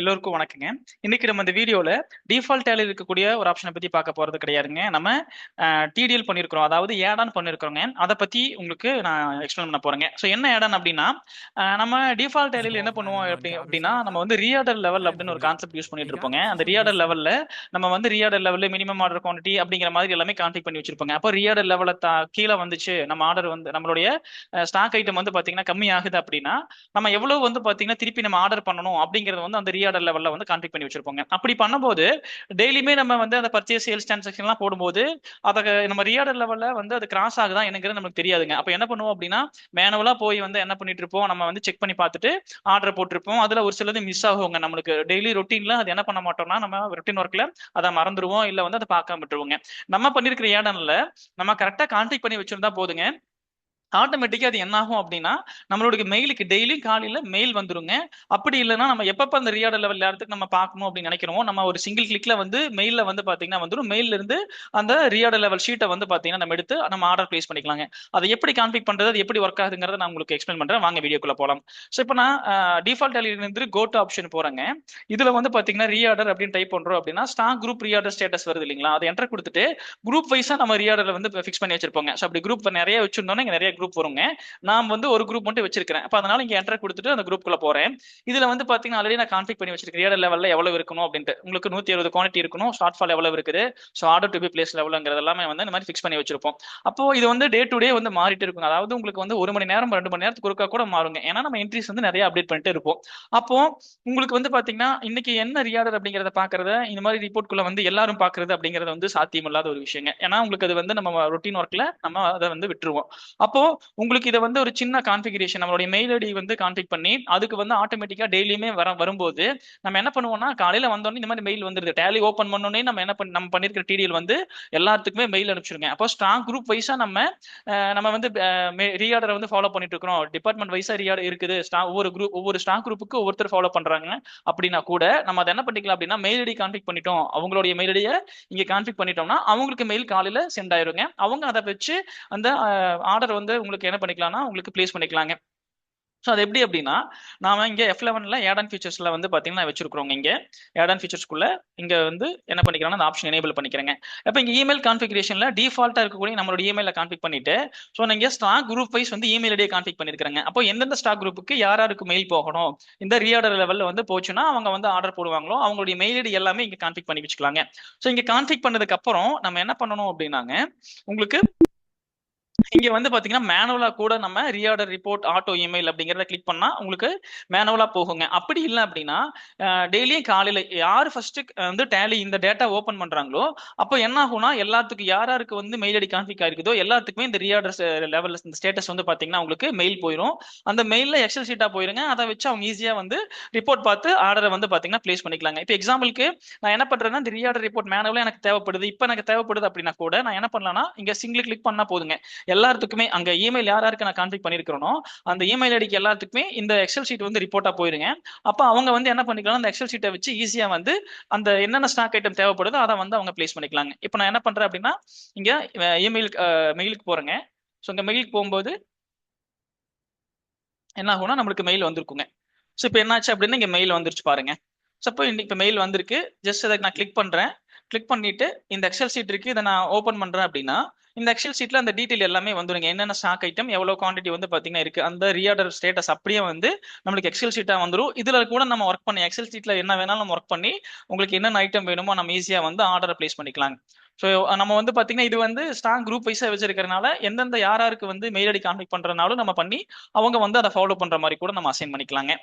எல்லோருக்கும் வணக்கங்க. இன்னைக்கு நம்ம இந்த வீடியோல டிஃபால்ட் டேலில இருக்கக்கூடிய ஒரு ஆப்ஷனை பத்தி பார்க்க போறது கிடையாதுங்க. நம்ம டிடிஎல் பண்ணியிருக்கிறோம், அதாவது ஆட் ஆன் பண்ணியிருக்கிறோங்க. அதை பத்தி உங்களுக்கு நான் எக்ஸ்பிளைன் பண்ண போறேங்க. ஸோ என்ன ஆட் ஆன் அப்படின்னா, நம்ம டிஃபால்ட் டேலில் என்ன பண்ணுவோம் அப்படின்னா நம்ம வந்து ரீஆர்டர் லெவல் அப்படின்னு ஒரு கான்செப்ட் யூஸ் பண்ணிட்டு இருப்போங்க. அந்த ரீஆர்டர் லெவல்ல நம்ம வந்து ரீஆர்டர் லெவல்ல மினிமம் ஆர்டர் குவான்டிட்டி அப்படிங்கிற மாதிரி எல்லாமே கான்ஃபிக் பண்ணி வச்சிருப்போங்க. அப்போ ரீஆர்டர் லெவல கீழே வந்துச்சு, நம்ம ஆர்டர் வந்து நம்மளுடைய ஸ்டாக் ஐட்டம் வந்து பாத்தீங்கன்னா கம்மி ஆகுது அப்படின்னா நம்ம எவ்வளவு வந்து பாத்தீங்கன்னா திருப்பி நம்ம ஆர்டர் பண்ணணும் அப்படிங்கறது வந்து அந்த ரீஆர்டர் லெவல்ல வந்து கான்ஃபிக் பண்ணி வச்சிருப்போங்க. அப்படி பண்ணும்போது டெய்லியுமே நம்ம வந்து அந்த பர்ச்சேஸ் சேல்ஸ் டிரான்சாக்ஷன் எல்லாம் போடும்போது அதை நம்ம ரீஆர்டர் லெவல்ல வந்து அது கிராஸ் ஆகுதா என்னங்கிறது நமக்கு தெரியாதுங்க. அப்ப என்ன பண்ணுவோம் அப்படின்னா மேனுவலா போய் வந்து என்ன பண்ணிட்டு இருப்போம், நம்ம வந்து செக் பண்ணி பார்த்துட்டு ஆர்டர் போட்டிருப்போம். அதுல ஒரு சிலது மிஸ் ஆகுங்க. நம்மளுக்கு டெய்லி ரொட்டீன்ல அது என்ன பண்ண மாட்டோம்னா நம்ம ரொட்டீன் ஒர்க்ல அதை மறந்துடுவோம், இல்ல வந்து அதை பார்க்காம விட்டுருவோங்க. நம்ம பண்ணிருக்கிற ஏடன்ல நம்ம கரெக்டா கான்டாக்ட் பண்ணி வச்சிருந்தா போதுங்க. ஆட்டோமேட்டிக்கா அது என்ன ஆகும் அப்படின்னா நம்மளுடைய மெயிலுக்கு டெய்லியும் காலையில மெயில் வந்துருங்க. அப்படி இல்லைன்னா நம்ம எப்பப்ப அந்த ரீஆர்டர் லெவல் நேரத்துக்கு நம்ம பார்க்கணும் அப்படின்னு நினைக்கிறோமோ நம்ம ஒரு சிங்கிள் கிளிக்ல வந்து மெயில வந்து பாத்தீங்கன்னா வந்துடும். மெயில இருந்து அந்த ரீஆர்டர் லெவல் ஷீட்டை வந்து பாத்தீங்கன்னா நம்ம எடுத்து நம்ம ஆர்டர் பிளேஸ் பண்ணிக்கலாங்க. அதை எப்படி கான்ஃபிக் பண்றது, அது எப்படி ஒர்க் ஆகுதுங்கிறத நான் உங்களுக்கு எக்ஸ்பிளைன் பண்றேன். வாங்க வீடியோக்குள்ள போலாம். ஸோ இப்போ நான் டிஃபால்ட் இருந்து கோ டு ஆப்ஷன் போறேங்க. இதுல வந்து பாத்தீங்கன்னா ரீஆர்டர் அப்படின்னு டைப் பண்றோம் அப்படின்னா ஸ்டாக் குரூப் ரீஆர்டர் ஸ்டேட்டஸ் வருது இல்லைங்களா, அதை என்டர் கொடுத்துட்டு குரூப் வைஸா நம்ம ரீஆர்டர் வந்து ஃபிக்ஸ் பண்ணி வச்சிருப்போங்க. ஸோ அப்படி குரூப் நிறைய வச்சிருந்தோம்னா இங்க நிறைய குரூப் வருங்க. நான் வந்து ஒரு குரூப் மட்டும் வச்சிருக்கேன். அப்ப அதனால இங்க என்டர் கொடுத்துட்டு அந்த குரூப்குள்ள போறேன். இதுல வந்து பாத்தீங்கன்னா ஆல்ரெடி நான் கான்ஃபிக் பண்ணி வச்சிருக்கேன் ரீடர் லெவல்ல எவ்வளவு இருக்கணும் அப்படின்ட்டு. உங்களுக்கு 120 குவான்டிட்டி இருக்கணும், ஷார்ட் ஃபால் எவ்வளவு இருக்குது, so order to be place லெவலுங்கிறது எல்லாமே வந்து இந்த மாதிரி ஃபிக்ஸ் பண்ணி வச்சிருப்போம். அப்போ இது வந்து டே டு டே வந்து மாறிட்டு இருக்கும். அதாவது உங்களுக்கு வந்து 1 மணி நேரம் 2 மணி நேரத்துக்கு ஒருக்கா கூட மாறுங்க. ஏன்னா நம்ம என்ட்ரிஸ் வந்து நிறைய அப்டேட் பண்ணிட்டு இருப்போம். அப்போ உங்களுக்கு வந்து பாத்தீங்கன்னா இன்னைக்கு என்ன ரீஆர்டர் அப்படிங்கறத பாக்குறத இந்த மாதிரி ரிப்போர்ட் குள்ள வந்து எல்லாரும் பாக்குறது அப்படிங்கறது வந்து சாத்தியம் இல்லாத ஒரு விஷயங்க. ஏன்னா உங்களுக்கு அது வந்து நம்ம ரொட்டீன் ஒர்க்ல நம்ம அதை வந்து விட்டுருவோம். அப்போ உங்களுக்கு இதை வந்து ஒரு சின்ன கான்ஃபிகரேஷன் நம்மளுடைய மெயில் ஐடி வந்து கான்ஃபிக் பண்ணி அதுக்கு வந்து ஆட்டோமேட்டிக்கா டெய்லியுமே வரும்போது நம்ம என்ன பண்ணுவோம்னா காலையில வந்தோடனே இந்த மாதிரி மெயில் வந்துருது. டேலி ஓப்பன் பண்ணோடனே நம்ம என்ன நம்ம பண்ணிருக்கிற டிடிஎல் வந்து எல்லாத்துக்குமே மெயில் அனுப்பிச்சிருங்க. அப்போ ஸ்டாக் குரூப் வைஸா நம்ம வந்து ரீஆர்டரை வந்து ஃபாலோ பண்ணிட்டு இருக்கிறோம். டிபார்ட்மெண்ட் வைஸா ரீஆர்டர் இருக்குது. ஒவ்வொரு குரூப் ஒவ்வொரு ஸ்டாக் குரூப்புக்கு ஒவ்வொருத்தர் ஃபாலோ பண்றாங்க அப்படின்னா கூட நம்ம அதை என்ன பண்ணிக்கலாம் அப்படின்னா மெயில் ஐடி கான்ஃபிக் பண்ணிட்டோம், அவங்களுடைய மெயில் ஐடியை இங்க கான்ஃபிக் பண்ணிட்டோம்னா அவங்களுக்கு மெயில் காலையில சென்ட் ஆயிருங்க. அவங்க அதை வச்சு அந்த ஆர்டர் வந்து உங்களுக்கு என்ன பண்ணிக்கலாம்னா உங்களுக்கு பிளேஸ் பண்ணிக்கலாங்க. ஸோ அது எப்படி அப்படின்னா நாம இங்க F11ல ஆட் ஆன் ஃபீச்சர்ஸ்ல வந்து பாத்தீங்கன்னா வச்சிருக்கிறோங்க. இங்க ஆட் ஆன் ஃபீச்சர்ஸ்க்குள்ள இங்க வந்து என்ன பண்ணிக்கிறோம்னா அந்த ஆப்ஷன் எனேபிள் பண்ணிக்கிறேங்க. இப்போ இங்க இமெயில் கான்ஃபிகரேஷன்ல டிஃபால்ட்டா இருக்கக்கூடிய நம்மளோட இமெயில கான்ஃபிக் பண்ணிட்டு ஸோ நீங்க ஸ்டாக் குரூப் வைஸ் வந்து இமெயில் ஐடியை கான்ஃபிக் பண்ணிருக்காங்க. அப்போ எந்தெந்த ஸ்டாக் குரூப்புக்கு யாருக்கு மெயில் போகணும், இந்த ரீஆர்டர் லெவல்ல வந்து போச்சுன்னா அவங்க வந்து ஆர்டர் போடுவாங்களோ அவங்களுடைய மெயில் ஐடி எல்லாமே இங்க கான்ஃபிக் பண்ணி வச்சுக்கலாங்க. ஸோ இங்க கான்ஃபிக் பண்ணதுக்கு அப்புறம் நம்ம என்ன பண்ணணும் அப்படின்னாங்க உங்களுக்கு இங்க வந்து பாத்தீங்கன்னா மேனுவலா கூட நம்ம ரீஆர்டர் ரிப்போர்ட் ஆட்டோ இமெயில் அப்படிங்கறத கிளிக் பண்ணா உங்களுக்கு மேனுவலா போகுங்க. அப்படி இல்லை அப்படின்னா டெய்லியும் காலையில யாரு ஃபர்ஸ்ட் வந்து டேலி இந்த டேட்டா ஓபன் பண்றாங்களோ அப்போ என்ன ஆகும்னா எல்லாத்துக்கும் யாருக்கு வந்து மெயில் ஐடி கான்ஃபிக் ஆயிருக்குதோ எல்லாத்துக்குமே இந்த ரீஆர்டர் லெவல் இந்த ஸ்டேட்டஸ் வந்து பாத்தீங்கன்னா உங்களுக்கு மெயில் போயிடும். அந்த மெயில்ல எக்ஸல் ஷீட்டா போயிருங்க. அதை வச்சு அவங்க ஈஸியா வந்து ரிப்போர்ட் பார்த்து ஆர்டரை வந்து பாத்தீங்கன்னா பிளேஸ் பண்ணிக்கலாங்க. இப்போ எக்ஸாம்பிளுக்கு நான் என்ன பண்றேன்னா இந்த ரீஆர்டர் ரிப்போர்ட் மேனுவலா எனக்கு தேவைப்படுது, இப்போ எனக்கு தேவைப்படுது அப்படின்னா கூட நான் என்ன பண்ணலாம்னா இங்க சிங்கிள் கிளிக் பண்ணா போதுங்க. எல்லாத்துக்குமே அங்க இமெயில் யாருக்கு நான் கான்ஃபிக் பண்ணிருக்கிறனோ அந்த இமெயில் ஐடிக்கு எல்லாத்துக்குமே இந்த எக்ஸல் ஷீட் வந்து ரிப்போர்ட்டா போயிருங்க. அப்ப அவங்க வந்து என்ன பண்ணிக்கலாம், அந்த எக்ஸல் ஷீட்டை வச்சு ஈஸியா வந்து அந்த என்னென்ன ஸ்டாக் ஐட்டம் தேவைப்படுதோ அதை வந்து அவங்க பிளேஸ் பண்ணிக்கலாங்க. இப்போ நான் என்ன பண்றேன் அப்படின்னா இங்க இமெயில் மெயிலுக்கு போறேங்க. ஸோ இங்க மெயிலுக்கு போகும்போது என்ன ஆகும்னா நம்மளுக்கு மெயில் வந்திருக்குங்க. ஸோ இப்போ என்னாச்சு அப்படின்னா இங்க மெயில் வந்துருச்சு பாருங்க. ஸோ இப்போ மெயில் வந்திருக்கு. ஜஸ்ட் அதை நான் கிளிக் பண்றேன். கிளிக் பண்ணிட்டு இந்த எக்ஸல் ஷீட் இருக்கு, இதை நான் ஓப்பன் பண்றேன் அப்படின்னா இந்த எக்ஸல் ஷீட்ல அந்த டீடைல் எல்லாமே வந்துருங்க. என்னென்ன ஸ்டாக் ஐட்டம் எவ்வளவு குவான்டிட்டி வந்து பாத்தீங்கன்னா இருக்கு, அந்த ரீஆர்டர் ஸ்டேட்டஸ் அப்படியே வந்து நம்மளுக்கு எக்ஸல் ஷீட்டா வந்துடும். இதுல கூட நம்ம ஒர்க் பண்ணி எக்ஸல் ஷீட்ல என்ன வேணாலும் நம்ம ஒர்க் பண்ணி உங்களுக்கு என்னென்ன ஐட்டம் வேணுமோ நம்ம ஈஸியா வந்து ஆர்டரை பிளேஸ் பண்ணிக்கலாம். ஸோ நம்ம வந்து பாத்தீங்கன்னா இது வந்து ஸ்டாக் குரூப் வைஸா வச்சிருக்கிறதுனால எந்தெந்த யாருக்கு வந்து மெயில் ஐடி கான்டாக்ட் பண்றதுனாலும் நம்ம பண்ணி அவங்க வந்து அதை ஃபாலோ பண்ற மாதிரி கூட நம்ம அசைன் பண்ணிக்கலாங்க.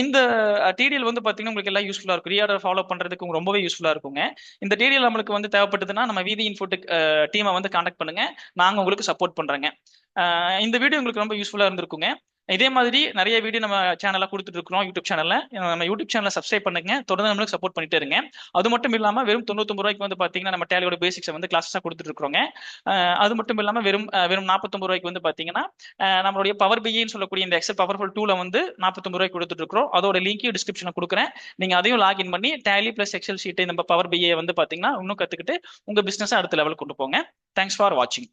இந்த டிடிஎல் வந்து பாத்தீங்கன்னா உங்களுக்கு எல்லாம் யூஸ்ஃபுல்லா இருக்கும். ரீஆர்டர் ஃபாலோ பண்றதுக்கு ரொம்பவே யூஸ்ஃபுல்லா இருக்குங்க. இந்த டிடிஎல் நம்மளுக்கு வந்து தேவைப்பட்டதுன்னா நம்ம விதி இன்ஃபோடெக் டீமை வந்து கான்டாக்ட் பண்ணுங்க, நாங்க உங்களுக்கு சப்போர்ட் பண்றேங்க. இந்த வீடியோ உங்களுக்கு ரொம்ப யூஸ்ஃபுல்லா இருந்திருக்குங்க. இதே மாதிரி நிறைய வீடியோ நம்ம சேனல்ல கொடுத்துட்டு இருக்கோம். யூடியூப் சேனல்ல நம்ம யூடியூப் சேனலை சப்ஸ்கிரைப் பண்ணுங்க, தொடர்ந்து நம்மளுக்கு சப்போர்ட் பண்ணிட்டே இருங்க. அது மட்டும் இல்லாம வெறும் 99 ரூபாய்க்கு வந்து பாத்தீங்கன்னா நம்ம டேலியோட பேசிக்ஸ் வந்து கிளாஸஸா கொடுத்துட்டு இருக்கோங்க. அது மட்டும் இல்லாம வெறும் 49 ரூபாய்க்கு வந்து பாத்தீங்கன்னா நம்மளுடைய பவர் பிஏன்னு சொல்லக்கூடிய இந்த எக்ஸல் பவர்ஃபுல் டூல வந்து 49 ரூபாய்க்கு கொடுத்துட்டு இருக்கிறோம். அதோட லிங்க் டிஸ்கிரிப்ஷன்ல கொடுக்குறேன். நீங்க அதையும் லாகின் பண்ணி டேலி பிளஸ் எக்ஸல் ஷீட் நம்ம பவர் பிஏ வந்து பாத்தீங்கன்னா இன்னும் கத்துக்கிட்டு உங்க பிசினஸ் அடுத்த லெவலுக்கு கொண்டு போங்க. தேங்க்ஸ் ஃபார் வாட்சிங்.